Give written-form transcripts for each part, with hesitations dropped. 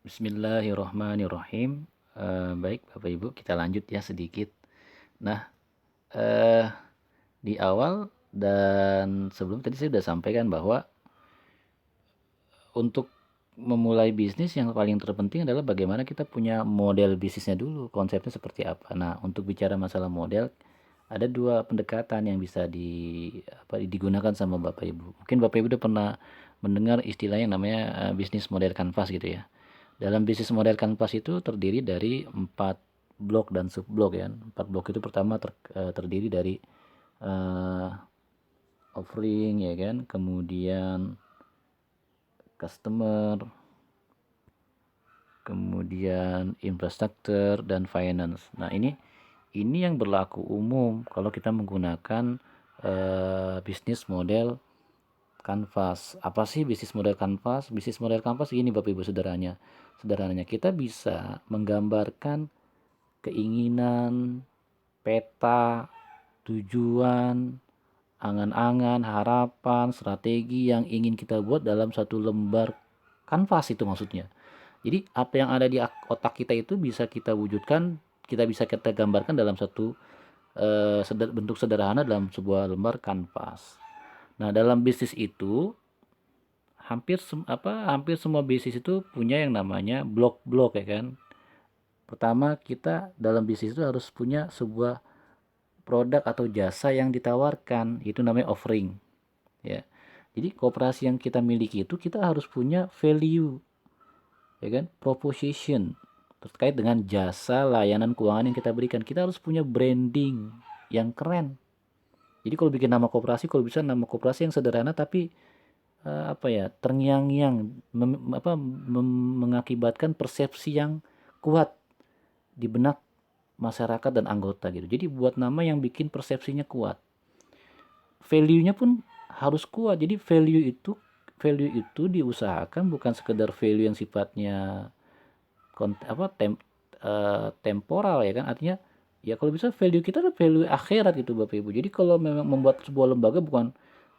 Bismillahirrahmanirrahim. Baik Bapak Ibu, kita lanjut ya sedikit. Nah, eee, di awal dan sebelum tadi saya sudah sampaikan bahwa untuk memulai bisnis yang paling terpenting adalah bagaimana kita punya model bisnisnya dulu, konsepnya seperti apa. Nah, untuk bicara masalah model, ada 2 pendekatan yang bisa digunakan sama Bapak Ibu. Mungkin Bapak Ibu udah pernah mendengar istilah yang namanya, bisnis model kanvas gitu ya. Dalam bisnis model kanvas itu terdiri dari 4 blok dan subblok ya. 4 blok itu pertama terdiri dari, eee, offering ya kan, kemudian customer, kemudian infrastruktur dan finance. Nah, ini yang berlaku umum kalau kita menggunakan bisnis model kanvas. Apa sih bisnis model kanvas? Bisnis model kanvas ini Bapak Ibu sederhananya kita bisa menggambarkan keinginan, peta, tujuan, angan-angan, harapan, strategi yang ingin kita buat dalam satu lembar kanvas itu maksudnya. Jadi apa yang ada di otak kita itu bisa kita wujudkan, kita gambarkan dalam satu bentuk sederhana dalam sebuah lembar kanvas. Nah, dalam bisnis itu hampir semua bisnis itu punya yang namanya blok-blok ya kan. Pertama, kita dalam bisnis itu harus punya sebuah produk atau jasa yang ditawarkan, itu namanya offering ya. Jadi koperasi yang kita miliki itu kita harus punya value ya kan, proposition terkait dengan jasa layanan keuangan yang kita berikan. Kita harus punya branding yang keren. Jadi kalau bikin nama koperasi, kalau bisa nama koperasi yang sederhana tapi terngiang-ngiang, mengakibatkan persepsi yang kuat di benak masyarakat dan anggota gitu. Jadi buat nama yang bikin persepsinya kuat. Value-nya pun harus kuat. Jadi value itu diusahakan bukan sekedar value yang sifatnya temporal ya kan. Artinya ya kalau bisa value kita adalah value akhirat gitu Bapak Ibu. Jadi kalau memang membuat sebuah lembaga bukan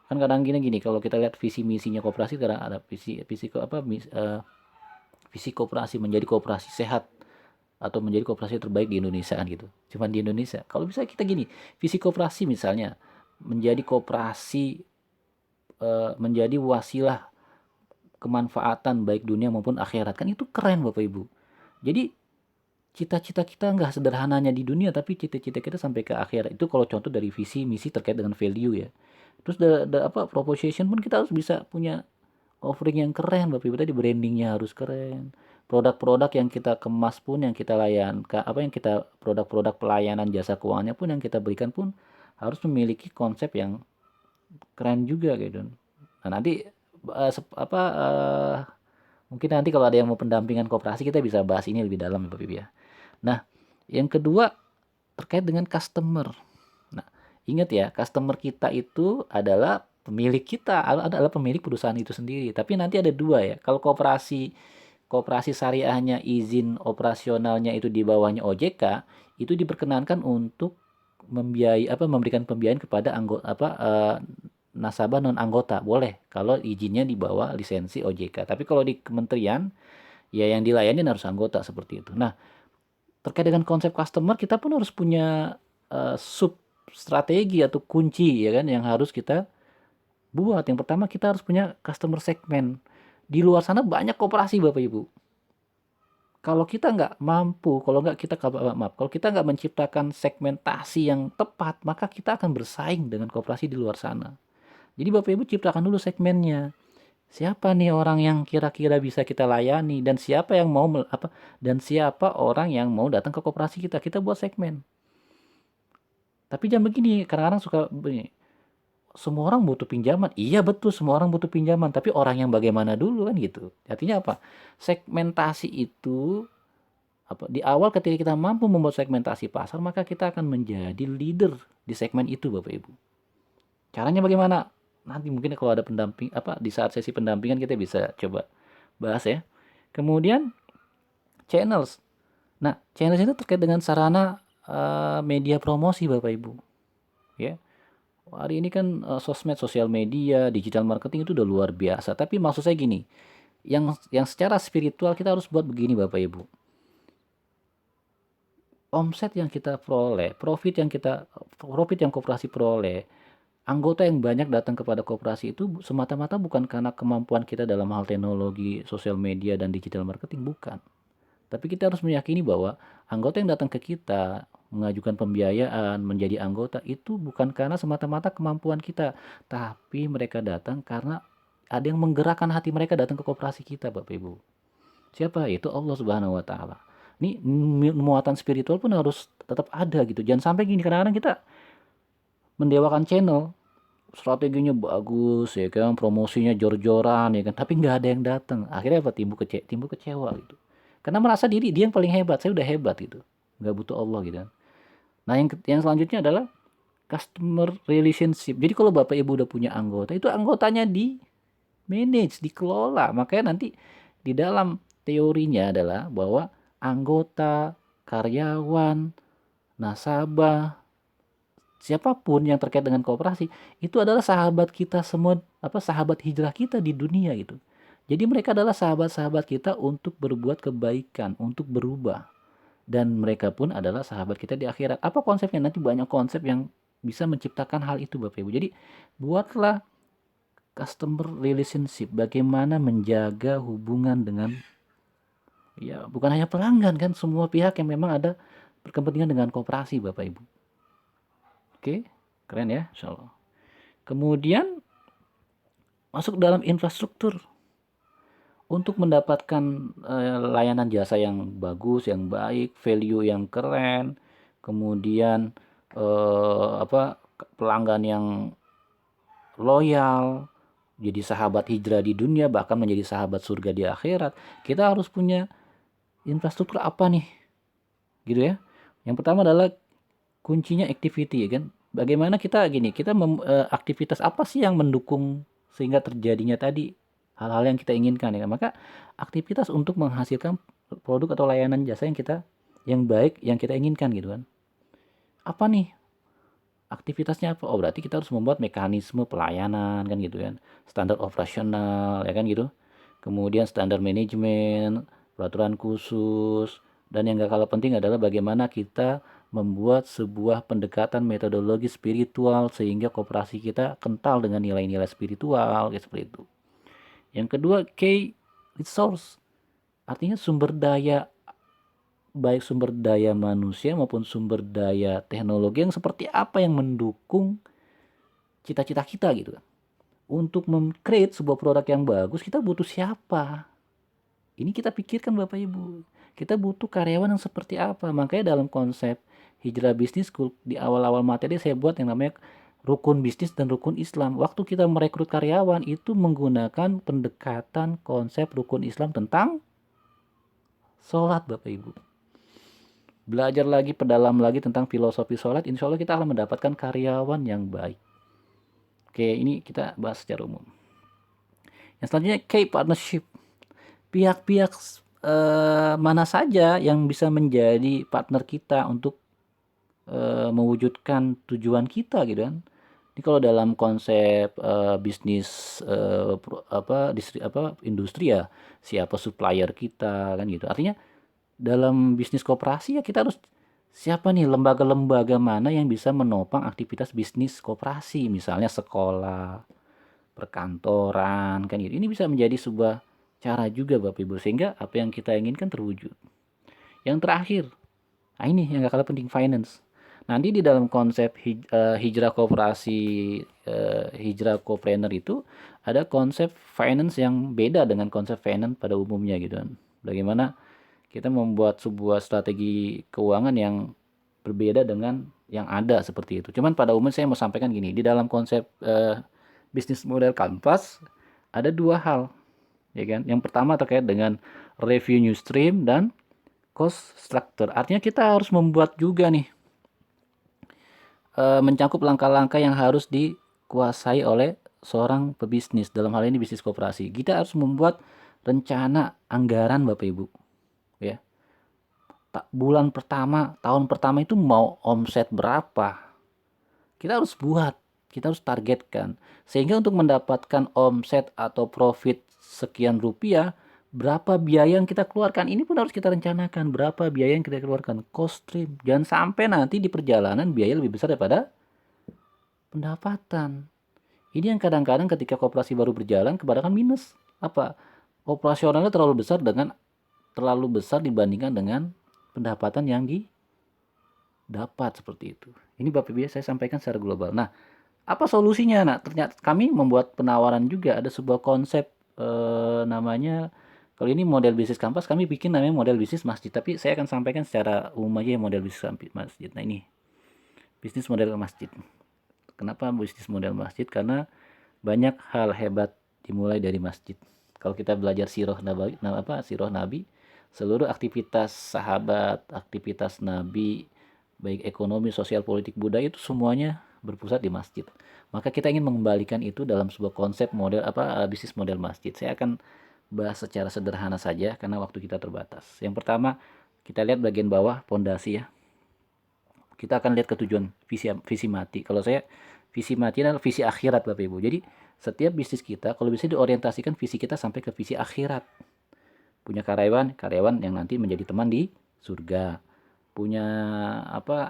kan kadang gini kalau kita lihat visi misinya koperasi kadang ada visi koperasi menjadi koperasi sehat atau menjadi koperasi terbaik di Indonesia kan gitu. Cuman di Indonesia. Kalau bisa kita gini, visi koperasi misalnya menjadi koperasi menjadi wasilah kemanfaatan baik dunia maupun akhirat kan itu keren Bapak Ibu. Jadi cita-cita kita nggak sederhananya di dunia tapi cita-cita kita sampai ke akhirat itu kalau contoh dari visi misi terkait dengan value ya. Terus proposition pun kita harus bisa punya offering yang keren Bapak Ibu, tadi brandingnya harus keren. Produk-produk yang kita kemas pun, yang kita layan, yang kita produk-produk pelayanan jasa keuangannya pun yang kita berikan pun harus memiliki konsep yang keren juga gitu. Nah, nanti eh, sep- apa eh, mungkin nanti kalau ada yang mau pendampingan koperasi kita bisa bahas ini lebih dalam ya Bapak Ibu ya. Nah, yang kedua terkait dengan customer. Nah, ingat ya, customer kita itu adalah pemilik kita, adalah pemilik perusahaan itu sendiri. Tapi nanti ada dua ya. Kalau koperasi syariahnya izin operasionalnya itu di bawahnya OJK, itu diperkenankan untuk memberikan pembiayaan kepada nasabah non anggota. Boleh kalau izinnya di bawah lisensi OJK. Tapi kalau di kementerian ya yang dilayani harus anggota seperti itu. Nah, terkait dengan konsep customer kita pun harus punya sub strategi atau kunci ya kan yang harus kita buat. Yang pertama kita harus punya customer segment. Di luar sana banyak koperasi Bapak Ibu. Kalau kita nggak mampu, kalau kita nggak menciptakan segmentasi yang tepat, maka kita akan bersaing dengan koperasi di luar sana. Jadi Bapak Ibu ciptakan dulu segmennya. Siapa nih orang yang kira-kira bisa kita layani dan siapa orang yang mau datang ke koperasi kita. Kita buat segmen. Tapi jangan begini, kadang-kadang suka begini. Semua orang butuh pinjaman. Iya betul, semua orang butuh pinjaman. Tapi orang yang bagaimana dulu kan gitu. Artinya apa? Segmentasi itu di awal ketika kita mampu membuat segmentasi pasar, maka kita akan menjadi leader di segmen itu, Bapak Ibu. Caranya bagaimana? Nanti mungkin kalau ada di saat sesi pendampingan kita bisa coba bahas ya. Kemudian channels. Nah, channels itu terkait dengan sarana media promosi Bapak Ibu. Ya. Hari ini kan sosmed, sosial media, digital marketing itu udah luar biasa. Tapi maksud saya gini, yang secara spiritual kita harus buat begini Bapak Ibu. Omset yang kita peroleh, profit yang koperasi peroleh, anggota yang banyak datang kepada koperasi itu semata-mata bukan karena kemampuan kita dalam hal teknologi, sosial media, dan digital marketing, bukan. Tapi kita harus meyakini bahwa anggota yang datang ke kita mengajukan pembiayaan, menjadi anggota itu bukan karena semata-mata kemampuan kita, tapi mereka datang karena ada yang menggerakkan hati mereka datang ke koperasi kita, Bapak Ibu. Siapa? Itu Allah Subhanahu wa taala. Ini muatan spiritual pun harus tetap ada gitu. Jangan sampai gini, kadang-kadang kita mendewakan channel, strateginya bagus ya kan, promosinya jor-joran ya kan, tapi nggak ada yang datang. Akhirnya apa? Timbul kecewa gitu. Karena merasa diri dia yang paling hebat, saya udah hebat gitu. Nggak butuh Allah gitu kan. Nah, yang selanjutnya adalah customer relationship. Jadi kalau Bapak Ibu udah punya anggota, itu anggotanya di manage, dikelola. Makanya nanti di dalam teorinya adalah bahwa anggota, karyawan, nasabah, siapapun yang terkait dengan koperasi itu adalah sahabat kita semua, sahabat hijrah kita di dunia gitu. Jadi mereka adalah sahabat-sahabat kita untuk berbuat kebaikan, untuk berubah. Dan mereka pun adalah sahabat kita di akhirat. Apa konsepnya? Nanti banyak konsep yang bisa menciptakan hal itu Bapak Ibu. Jadi buatlah customer relationship, bagaimana menjaga hubungan dengan, ya bukan hanya pelanggan kan, semua pihak yang memang ada berkepentingan dengan koperasi Bapak Ibu. Oke, keren ya, insyaallah. Kemudian masuk dalam infrastruktur untuk mendapatkan layanan jasa yang bagus, yang baik, value yang keren, kemudian pelanggan yang loyal, jadi sahabat hijrah di dunia, bahkan menjadi sahabat surga di akhirat. Kita harus punya infrastruktur apa nih? Gitu ya. Yang pertama adalah kuncinya activity ya kan. Bagaimana kita aktivitas apa sih yang mendukung sehingga terjadinya tadi hal-hal yang kita inginkan ya. Maka aktivitas untuk menghasilkan produk atau layanan jasa yang baik yang kita inginkan gitu kan. Apa nih? Aktivitasnya apa? Oh, berarti kita harus membuat mekanisme pelayanan kan gitu kan. Standar operasional ya kan gitu. Kemudian standar manajemen, peraturan khusus, dan yang gak kalah penting adalah bagaimana kita membuat sebuah pendekatan metodologi spiritual sehingga koperasi kita kental dengan nilai-nilai spiritual kayak seperti itu. Yang kedua, key resource. Artinya sumber daya, baik sumber daya manusia maupun sumber daya teknologi yang seperti apa yang mendukung cita-cita kita gitu kan. Untuk mem-create sebuah produk yang bagus, kita butuh siapa? Ini kita pikirkan Bapak Ibu. Kita butuh karyawan yang seperti apa? Makanya dalam konsep Hijrah Business School di awal-awal materi saya buat yang namanya rukun bisnis dan rukun Islam. Waktu kita merekrut karyawan itu menggunakan pendekatan konsep rukun Islam tentang sholat Bapak Ibu. Belajar lagi, perdalam lagi tentang filosofi sholat, insya Allah kita akan mendapatkan karyawan yang baik. Oke, ini kita bahas secara umum. Yang selanjutnya, key partnership. Pihak-pihak mana saja yang bisa menjadi partner kita untuk mewujudkan tujuan kita gitu kan. Ini kalau dalam konsep bisnis industri ya, siapa supplier kita kan gitu. Artinya dalam bisnis koperasi ya kita harus siapa nih lembaga-lembaga mana yang bisa menopang aktivitas bisnis koperasi, misalnya sekolah, perkantoran kan gitu. Ini bisa menjadi sebuah cara juga Bapak Ibu sehingga apa yang kita inginkan terwujud. Yang terakhir, nah ini yang gak kalah penting, finance. Nanti di dalam konsep hijrah koperasi, hijrah kopreneur itu ada konsep finance yang beda dengan konsep finance pada umumnya gitu kan. Bagaimana kita membuat sebuah strategi keuangan yang berbeda dengan yang ada seperti itu. Cuman pada umumnya saya mau sampaikan gini, di dalam konsep bisnis model kanvas ada dua hal ya kan. Yang pertama terkait dengan revenue stream dan cost structure. Artinya kita harus membuat juga nih mencakup langkah-langkah yang harus dikuasai oleh seorang pebisnis, dalam hal ini bisnis koperasi. Kita harus membuat rencana anggaran Bapak Ibu ya. Bulan pertama, tahun pertama itu mau omset berapa, kita harus buat, kita harus targetkan, sehingga untuk mendapatkan omset atau profit sekian rupiah, berapa biaya yang kita keluarkan. Ini pun harus kita rencanakan, berapa biaya yang kita keluarkan. Cost stream. Jangan sampai nanti di perjalanan biaya lebih besar daripada pendapatan. Ini yang kadang-kadang ketika koperasi baru berjalan kebanyakan minus. Apa? Operasionalnya terlalu besar dibandingkan dengan pendapatan yang didapat seperti itu. Ini Bapak Ibu saya sampaikan secara global. Nah, apa solusinya? Nah, ternyata kami membuat penawaran juga, ada sebuah konsep namanya, kalau ini model bisnis kampas, kami bikin namanya model bisnis masjid. Tapi saya akan sampaikan secara umum aja ya model bisnis masjid. Nah, ini bisnis model masjid. Kenapa bisnis model masjid? Karena banyak hal hebat dimulai dari masjid. Kalau kita belajar sirah Nabi, seluruh aktivitas sahabat, aktivitas Nabi, baik ekonomi, sosial, politik, budaya itu semuanya berpusat di masjid. Maka kita ingin mengembalikan itu dalam sebuah konsep model bisnis model masjid. Saya akan bahas secara sederhana saja karena waktu kita terbatas. Yang pertama, kita lihat bagian bawah pondasi ya. Kita akan lihat ke tujuan visi mati. Kalau saya visi mati adalah visi akhirat Bapak Ibu. Jadi setiap bisnis kita kalau bisa diorientasikan visi kita sampai ke visi akhirat. Punya karyawan yang nanti menjadi teman di surga. Punya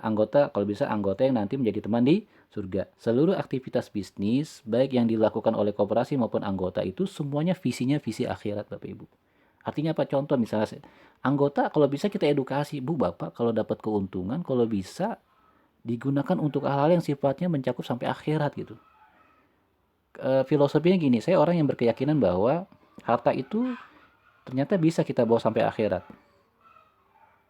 anggota, kalau bisa anggota yang nanti menjadi teman di surga. Seluruh aktivitas bisnis baik yang dilakukan oleh koperasi maupun anggota itu semuanya visinya visi akhirat Bapak Ibu. Artinya apa? Contoh misalnya anggota kalau bisa kita edukasi, Bu Bapak kalau dapat keuntungan kalau bisa digunakan untuk hal-hal yang sifatnya mencakup sampai akhirat gitu. Filosofinya gini, saya orang yang berkeyakinan bahwa harta itu ternyata bisa kita bawa sampai akhirat.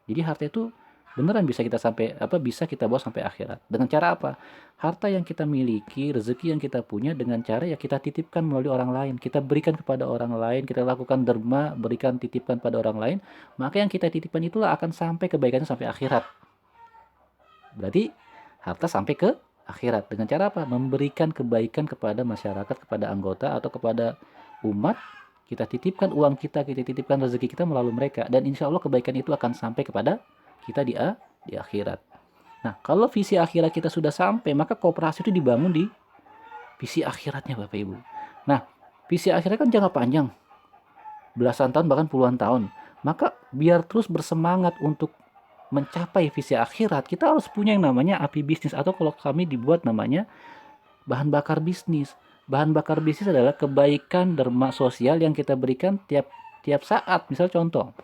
Jadi harta itu beneran bisa kita bawa sampai akhirat. Dengan cara apa? Harta yang kita miliki, rezeki yang kita punya dengan cara ya kita titipkan melalui orang lain. Kita berikan kepada orang lain, kita lakukan derma, berikan titipkan pada orang lain, maka yang kita titipkan itulah akan sampai kebaikannya sampai akhirat. Berarti harta sampai ke akhirat dengan cara apa? Memberikan kebaikan kepada masyarakat, kepada anggota atau kepada umat. Kita titipkan uang kita titipkan rezeki kita melalui mereka dan insya Allah kebaikan itu akan sampai kepada kita di akhirat. Nah, kalau visi akhirat kita sudah sampai, maka kooperasi itu dibangun di visi akhiratnya Bapak Ibu. Nah, visi akhirat kan jangka panjang, belasan tahun bahkan puluhan tahun. Maka biar terus bersemangat untuk mencapai visi akhirat, kita harus punya yang namanya api bisnis atau kalau kami dibuat namanya bahan bakar bisnis. Bahan bakar bisnis adalah kebaikan derma sosial yang kita berikan tiap saat. Misal contoh,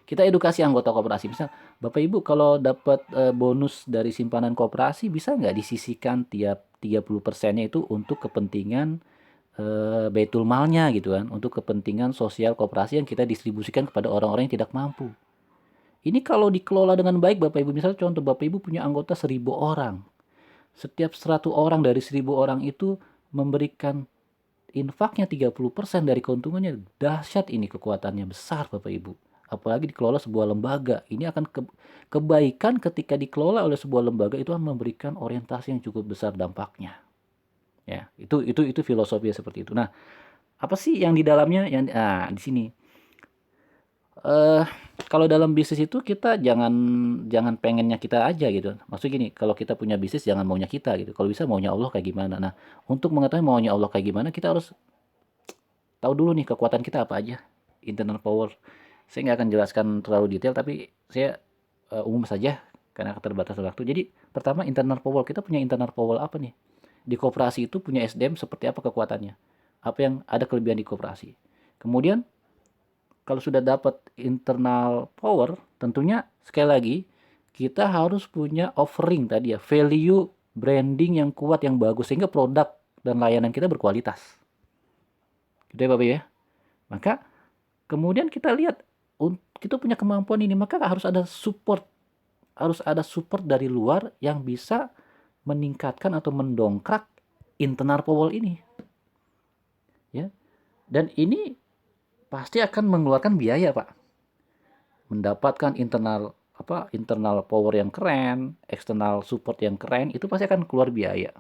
kita edukasi anggota koperasi. Misal, Bapak Ibu kalau dapat bonus dari simpanan koperasi bisa nggak disisihkan tiap 30%-nya itu untuk kepentingan baitul malnya gitu kan, untuk kepentingan sosial koperasi yang kita distribusikan kepada orang-orang yang tidak mampu. Ini kalau dikelola dengan baik Bapak Ibu, misal contoh Bapak Ibu punya anggota 1000 orang. Setiap 100 orang dari 1000 orang itu memberikan infaknya 30% dari keuntungannya. Dahsyat ini kekuatannya besar Bapak Ibu. Apalagi dikelola sebuah lembaga. Ini akan kebaikan ketika dikelola oleh sebuah lembaga itu akan memberikan orientasi yang cukup besar dampaknya. Ya, itu filosofi seperti itu. Nah, apa sih yang di dalamnya di sini kalau dalam bisnis itu kita jangan pengennya kita aja gitu. Maksudnya gini, kalau kita punya bisnis jangan maunya kita gitu. Kalau bisa maunya Allah kayak gimana. Nah, untuk mengetahui maunya Allah kayak gimana, kita harus tahu dulu nih kekuatan kita apa aja. Internal power. Saya nggak akan jelaskan terlalu detail, tapi saya umum saja karena keterbatasan waktu. Jadi, pertama internal power. Kita punya internal power apa nih? Di koperasi itu punya SDM seperti apa kekuatannya? Apa yang ada kelebihan di koperasi? Kemudian kalau sudah dapat internal power, tentunya sekali lagi kita harus punya offering tadi ya, value branding yang kuat, yang bagus sehingga produk dan layanan kita berkualitas. Gitu ya Bapak ya. Maka kemudian kita lihat kita punya kemampuan ini, maka harus ada support. Harus ada support dari luar yang bisa meningkatkan atau mendongkrak internal power ini. Ya. Dan ini pasti akan mengeluarkan biaya, Pak. Mendapatkan internal power yang keren, eksternal support yang keren, itu pasti akan keluar biaya.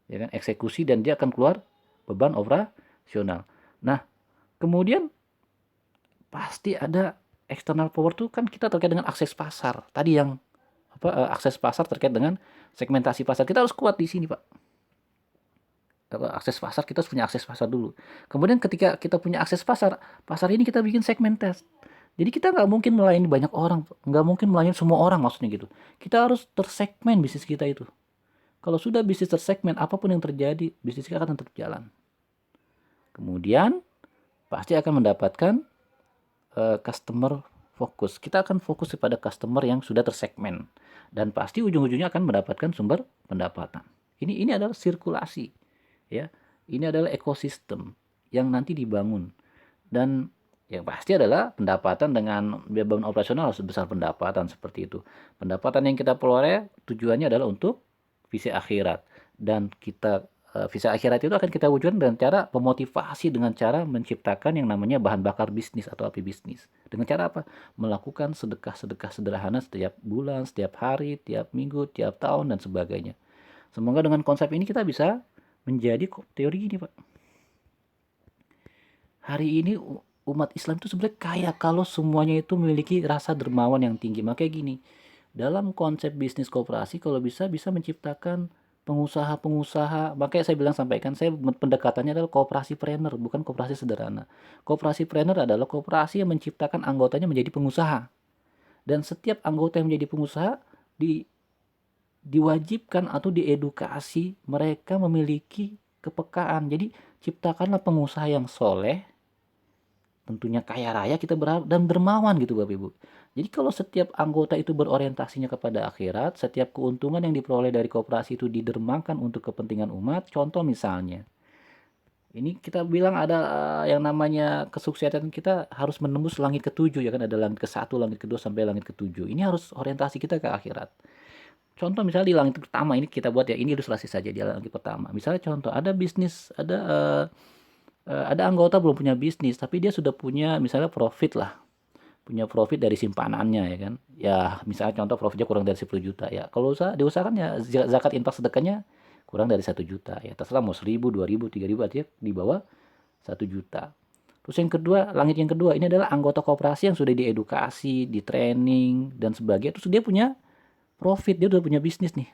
Ya kan? Eksekusi dan dia akan keluar beban operasional. Nah, kemudian pasti ada eksternal power tuh kan kita terkait dengan akses pasar. Tadi yang akses pasar terkait dengan segmentasi pasar. Kita harus kuat di sini, Pak. akses pasar, kita harus punya akses pasar dulu. Kemudian ketika kita punya akses pasar, pasar ini kita bikin segmen test. Jadi kita nggak mungkin melayani banyak orang, nggak mungkin melayani semua orang maksudnya gitu. Kita harus tersegmen bisnis kita itu. Kalau sudah bisnis tersegmen, apapun yang terjadi, bisnis kita akan tetap jalan. Kemudian pasti akan mendapatkan customer fokus. Kita akan fokus kepada customer yang sudah tersegmen dan pasti ujung-ujungnya akan mendapatkan sumber pendapatan. Ini adalah sirkulasi, ya. Ini adalah ekosistem yang nanti dibangun dan yang pasti adalah pendapatan dengan beban operasional harus besar pendapatan seperti itu. Pendapatan yang kita peroleh tujuannya adalah untuk visi akhirat dan kita visa akhirat itu akan kita wujudkan dengan cara memotivasi dengan cara menciptakan yang namanya bahan bakar bisnis atau api bisnis. Dengan cara apa? Melakukan sedekah-sedekah sederhana setiap bulan, setiap hari, tiap minggu, tiap tahun dan sebagainya. Semoga dengan konsep ini kita bisa menjadi teori ini, Pak. Hari ini umat Islam itu sebenarnya kaya kalau semuanya itu memiliki rasa dermawan yang tinggi. Makanya gini, dalam konsep bisnis koperasi kalau bisa menciptakan pengusaha-pengusaha. Makanya saya bilang sampaikan, saya pendekatannya adalah kooperasi trainer, bukan kooperasi sederhana. Kooperasi trainer adalah kooperasi yang menciptakan anggotanya menjadi pengusaha. Dan setiap anggota yang menjadi pengusaha diwajibkan atau diedukasi mereka memiliki kepekaan. Jadi ciptakanlah pengusaha yang soleh, tentunya kaya raya kita berharap dan dermawan gitu Bapak Ibu. Jadi kalau setiap anggota itu berorientasinya kepada akhirat, setiap keuntungan yang diperoleh dari koperasi itu didermakan untuk kepentingan umat. Contoh misalnya, ini kita bilang ada yang namanya kesuksesan kita harus menembus langit ketujuh ya kan, ada langit ke-1, langit ke-2 sampai langit ke-7. Ini harus orientasi kita ke akhirat. Contoh misalnya di langit pertama ini kita buat ya, ini ilustrasi saja di langit pertama. Misalnya contoh ada bisnis, ada anggota belum punya bisnis tapi dia sudah punya misalnya profit lah, punya profit dari simpanannya ya kan, ya misalnya contoh profitnya kurang dari 10 juta ya, kalau diusahakan ya zakat infak sedekahnya kurang dari 1 juta ya, terserah mau 1000, 2000, 3000 artinya di bawah 1 juta. Terus yang kedua, langit yang kedua ini adalah anggota koperasi yang sudah diedukasi, di training dan sebagainya, terus dia punya profit, dia udah punya bisnis nih,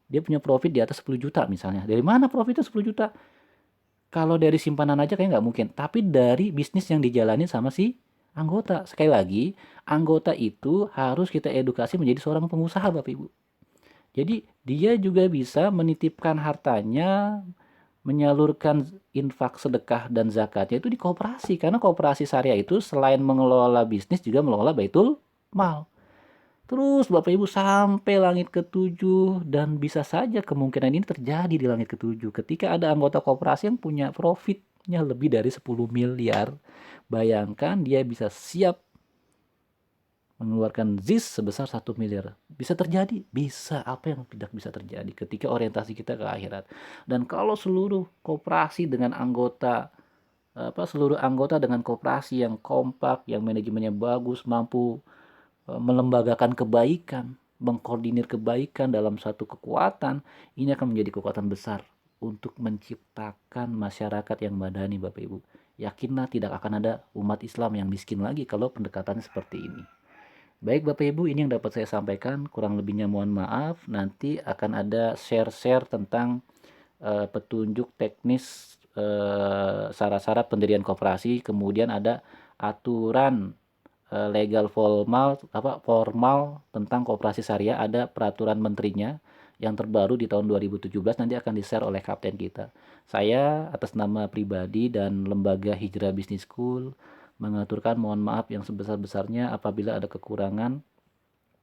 dia punya profit di atas 10 juta misalnya. Dari mana profitnya 10 juta? Kalau dari simpanan aja kayak nggak mungkin, tapi dari bisnis yang dijalani sama si anggota. Sekali lagi, anggota itu harus kita edukasi menjadi seorang pengusaha, Bapak Ibu. Jadi dia juga bisa menitipkan hartanya, menyalurkan infak, sedekah, dan zakatnya itu di koperasi. Karena koperasi syariah itu selain mengelola bisnis juga mengelola baitul mal. Terus Bapak Ibu sampai langit ketujuh dan bisa saja kemungkinan ini terjadi di langit ketujuh ketika ada anggota koperasi yang punya profitnya lebih dari 10 miliar. Bayangkan dia bisa siap mengeluarkan ZIS sebesar 1 miliar. Bisa terjadi? Bisa. Apa yang tidak bisa terjadi ketika orientasi kita ke akhirat. Dan kalau seluruh koperasi dengan seluruh anggota dengan koperasi yang kompak, yang manajemennya bagus, mampu melembagakan kebaikan, mengkoordinir kebaikan dalam satu kekuatan, ini akan menjadi kekuatan besar untuk menciptakan masyarakat yang madani, Bapak Ibu. Yakinlah tidak akan ada umat Islam yang miskin lagi kalau pendekatannya seperti ini. Baik Bapak Ibu, ini yang dapat saya sampaikan, kurang lebihnya mohon maaf. Nanti akan ada share-share tentang petunjuk teknis syarat-syarat pendirian koperasi, kemudian ada aturan legal formal tentang koperasi syariah, ada peraturan menterinya yang terbaru di tahun 2017 nanti akan di-share oleh kapten kita. Saya atas nama pribadi dan lembaga Hijrah Business School mengaturkan mohon maaf yang sebesar-besarnya apabila ada kekurangan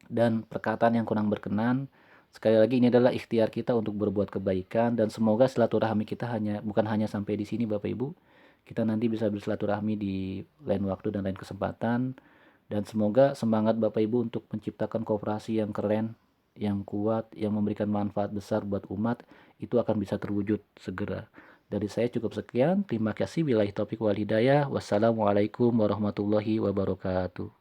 dan perkataan yang kurang berkenan. Sekali lagi ini adalah ikhtiar kita untuk berbuat kebaikan dan semoga silaturahmi kita bukan hanya sampai di sini Bapak Ibu. Kita nanti bisa bersilaturahmi di lain waktu dan lain kesempatan. Dan semoga semangat Bapak Ibu untuk menciptakan koperasi yang keren, yang kuat, yang memberikan manfaat besar buat umat, itu akan bisa terwujud segera. Dari saya cukup sekian. Terima kasih. Billahi taufiq wal hidayah. Wassalamualaikum warahmatullahi wabarakatuh.